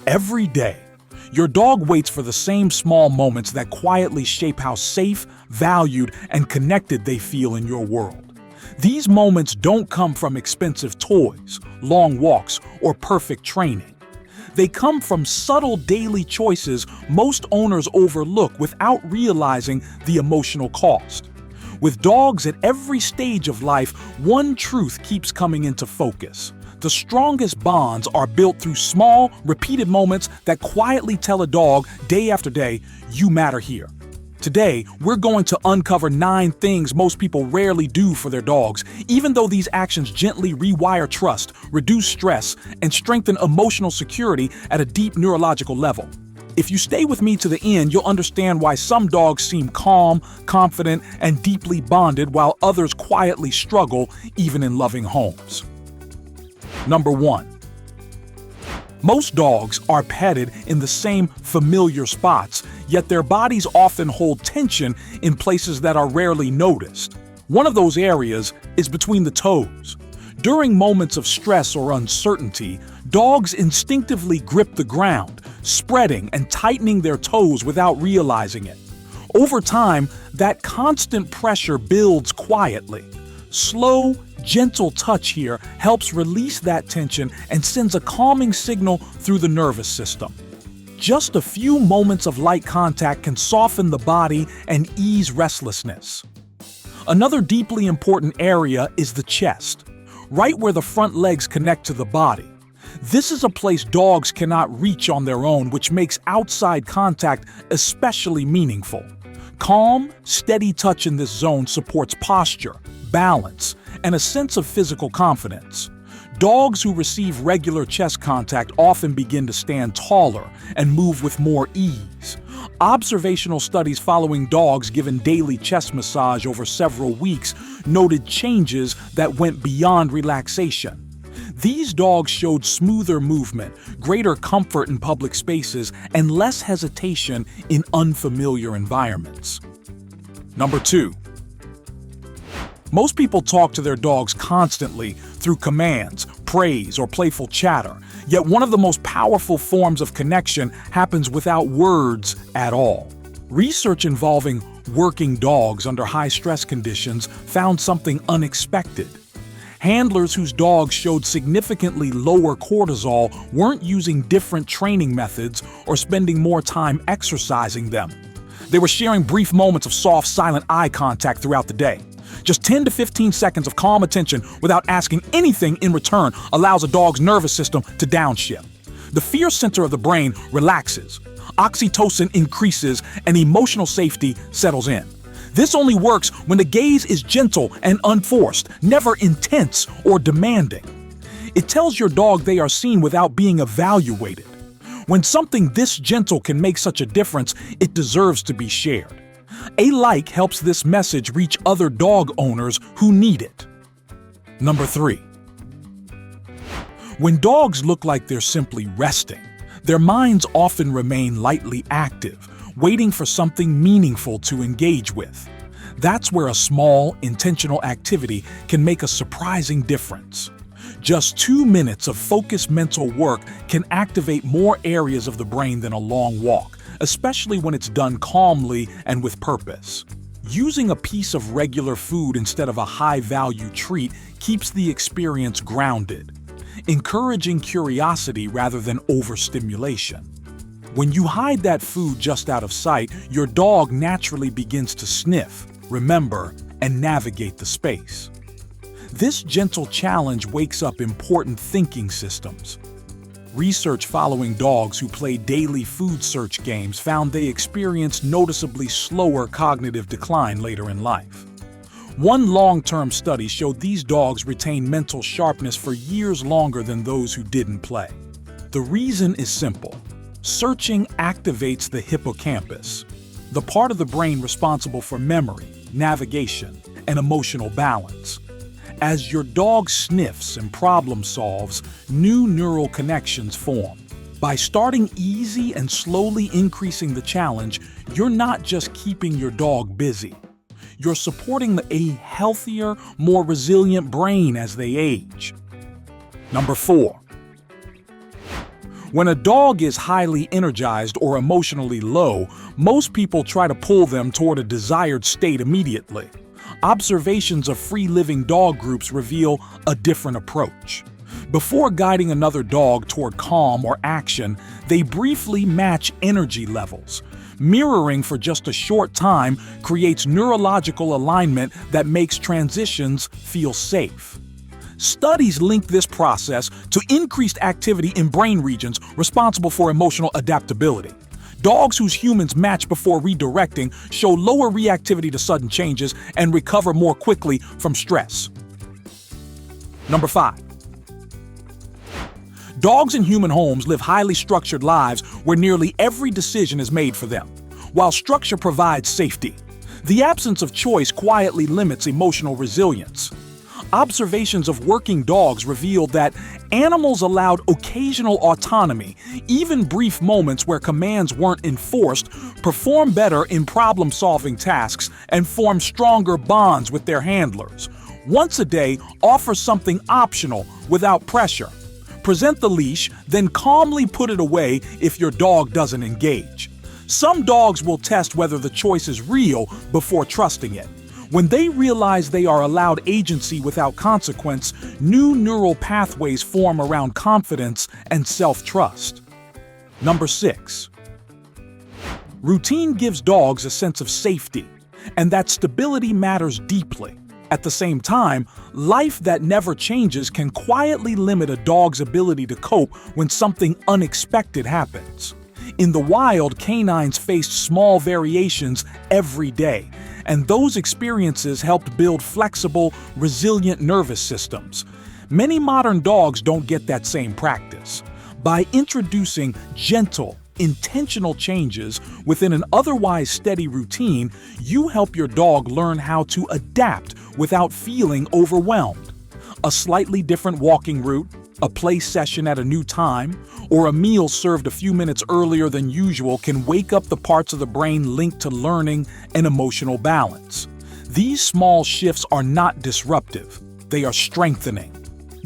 Every day, your dog waits for the same small moments that quietly shape how safe, valued, and connected they feel in your world. These moments don't come from expensive toys, long walks, or perfect training. They come from subtle daily choices most owners overlook without realizing the emotional cost. With dogs at every stage of life, one truth keeps coming into focus. The strongest bonds are built through small, repeated moments that quietly tell a dog day after day, you matter here. Today, we're going to uncover 9 things most people rarely do for their dogs, even though these actions gently rewire trust, reduce stress, and strengthen emotional security at a deep neurological level. If you stay with me to the end, you'll understand why some dogs seem calm, confident, and deeply bonded while others quietly struggle, even in loving homes. Number 1. Most dogs are petted in the same familiar spots, yet their bodies often hold tension in places that are rarely noticed. One of those areas is between the toes. During moments of stress or uncertainty, dogs instinctively grip the ground, spreading and tightening their toes without realizing it. Over time, that constant pressure builds quietly. Slow, gentle touch here helps release that tension and sends a calming signal through the nervous system. Just a few moments of light contact can soften the body and ease restlessness. Another deeply important area is the chest, right where the front legs connect to the body. This is a place dogs cannot reach on their own, which makes outside contact especially meaningful. Calm, steady touch in this zone supports posture, balance, and a sense of physical confidence. Dogs who receive regular chest contact often begin to stand taller and move with more ease. Observational studies following dogs given daily chest massage over several weeks noted changes that went beyond relaxation. These dogs showed smoother movement, greater comfort in public spaces, and less hesitation in unfamiliar environments. Number 2. Most people talk to their dogs constantly through commands, praise, or playful chatter, yet one of the most powerful forms of connection happens without words at all. Research involving working dogs under high-stress conditions found something unexpected. Handlers whose dogs showed significantly lower cortisol weren't using different training methods or spending more time exercising them. They were sharing brief moments of soft, silent eye contact throughout the day. Just 10 to 15 seconds of calm attention without asking anything in return allows a dog's nervous system to downshift. The fear center of the brain relaxes, oxytocin increases, and emotional safety settles in. This only works when the gaze is gentle and unforced, never intense or demanding. It tells your dog they are seen without being evaluated. When something this gentle can make such a difference, it deserves to be shared. A like helps this message reach other dog owners who need it. Number 3. When dogs look like they're simply resting, their minds often remain lightly active, waiting for something meaningful to engage with. That's where a small, intentional activity can make a surprising difference. Just 2 minutes of focused mental work can activate more areas of the brain than a long walk, especially when it's done calmly and with purpose. Using a piece of regular food instead of a high-value treat keeps the experience grounded, encouraging curiosity rather than overstimulation. When you hide that food just out of sight, your dog naturally begins to sniff, remember, and navigate the space. This gentle challenge wakes up important thinking systems. Research following dogs who play daily food search games found they experienced noticeably slower cognitive decline later in life. One long-term study showed these dogs retained mental sharpness for years longer than those who didn't play. The reason is simple. Searching activates the hippocampus, the part of the brain responsible for memory, navigation, and emotional balance. As your dog sniffs and problem solves, new neural connections form. By starting easy and slowly increasing the challenge, you're not just keeping your dog busy. You're supporting a healthier, more resilient brain as they age. Number 4. When a dog is highly energized or emotionally low, most people try to pull them toward a desired state immediately. Observations of free-living dog groups reveal a different approach. Before guiding another dog toward calm or action, they briefly match energy levels. Mirroring for just a short time creates neurological alignment that makes transitions feel safe. Studies link this process to increased activity in brain regions responsible for emotional adaptability. Dogs whose humans match before redirecting show lower reactivity to sudden changes and recover more quickly from stress. Number 5. Dogs in human homes live highly structured lives where nearly every decision is made for them. While structure provides safety, the absence of choice quietly limits emotional resilience. Observations of working dogs revealed that animals allowed occasional autonomy, even brief moments where commands weren't enforced, perform better in problem-solving tasks and form stronger bonds with their handlers. Once a day, offer something optional without pressure. Present the leash, then calmly put it away if your dog doesn't engage. Some dogs will test whether the choice is real before trusting it. When they realize they are allowed agency without consequence, new neural pathways form around confidence and self-trust. Number 6. Routine gives dogs a sense of safety, and that stability matters deeply. At the same time, life that never changes can quietly limit a dog's ability to cope when something unexpected happens. In the wild, canines faced small variations every day, and those experiences helped build flexible, resilient nervous systems. Many modern dogs don't get that same practice. By introducing gentle, intentional changes within an otherwise steady routine, you help your dog learn how to adapt without feeling overwhelmed. A slightly different walking route, a play session at a new time, or a meal served a few minutes earlier than usual can wake up the parts of the brain linked to learning and emotional balance. These small shifts are not disruptive, they are strengthening.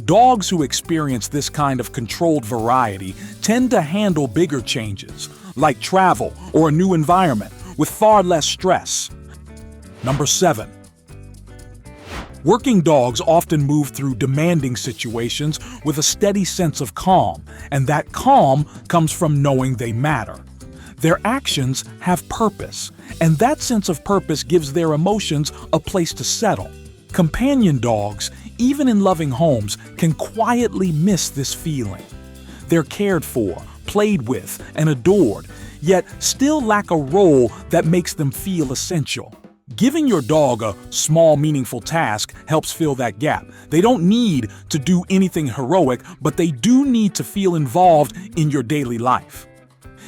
Dogs who experience this kind of controlled variety tend to handle bigger changes, like travel or a new environment, with far less stress. Number 7. Working dogs often move through demanding situations with a steady sense of calm, and that calm comes from knowing they matter. Their actions have purpose, and that sense of purpose gives their emotions a place to settle. Companion dogs, even in loving homes, can quietly miss this feeling. They're cared for, played with, and adored, yet still lack a role that makes them feel essential. Giving your dog a small, meaningful task helps fill that gap. They don't need to do anything heroic, but they do need to feel involved in your daily life.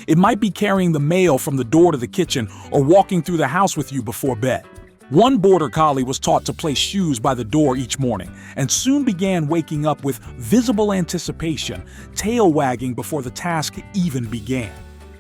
It might be carrying the mail from the door to the kitchen or walking through the house with you before bed. One border collie was taught to place shoes by the door each morning and soon began waking up with visible anticipation, tail wagging before the task even began.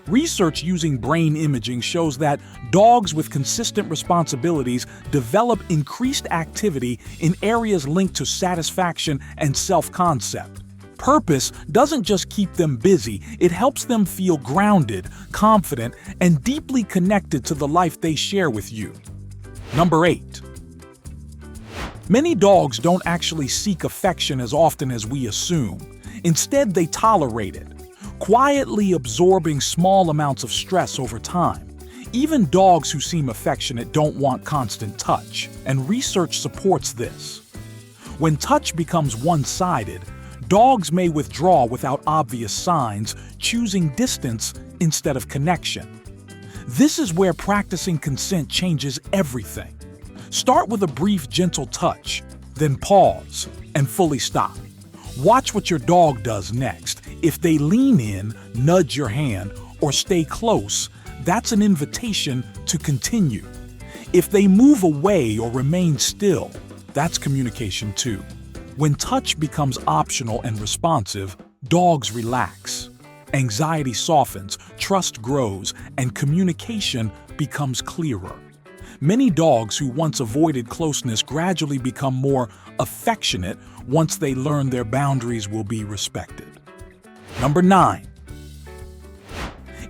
Research using brain imaging shows that dogs with consistent responsibilities develop increased activity in areas linked to satisfaction and self-concept. Purpose doesn't just keep them busy, it helps them feel grounded, confident, and deeply connected to the life they share with you. Number 8. Many dogs don't actually seek affection as often as we assume. Instead, they tolerate it, quietly absorbing small amounts of stress over time. Even dogs who seem affectionate don't want constant touch, and research supports this. When touch becomes one-sided, dogs may withdraw without obvious signs, choosing distance instead of connection. This is where practicing consent changes everything. Start with a brief, gentle touch, then pause and fully stop. Watch what your dog does next. If they lean in, nudge your hand, or stay close, that's an invitation to continue. If they move away or remain still, that's communication too. When touch becomes optional and responsive, dogs relax. Anxiety softens, trust grows, and communication becomes clearer. Many dogs who once avoided closeness gradually become more affectionate once they learn their boundaries will be respected. Number 9.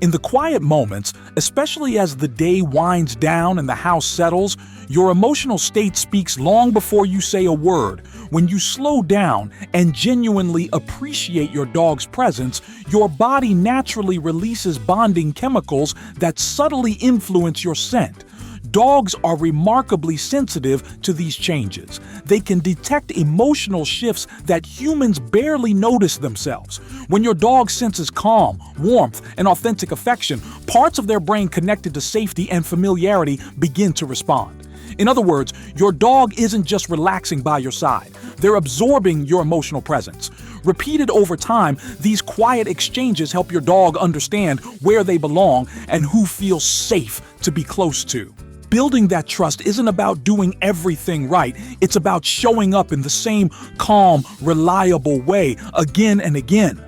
In the quiet moments, especially as the day winds down and the house settles, your emotional state speaks long before you say a word. When you slow down and genuinely appreciate your dog's presence, your body naturally releases bonding chemicals that subtly influence your scent. Dogs are remarkably sensitive to these changes. They can detect emotional shifts that humans barely notice themselves. When your dog senses calm, warmth, and authentic affection, parts of their brain connected to safety and familiarity begin to respond. In other words, your dog isn't just relaxing by your side. They're absorbing your emotional presence. Repeated over time, these quiet exchanges help your dog understand where they belong and who feels safe to be close to. Building that trust isn't about doing everything right. It's about showing up in the same calm, reliable way again and again.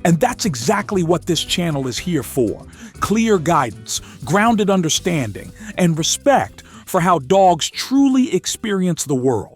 And that's exactly what this channel is here for. Clear guidance, grounded understanding, and respect for how dogs truly experience the world.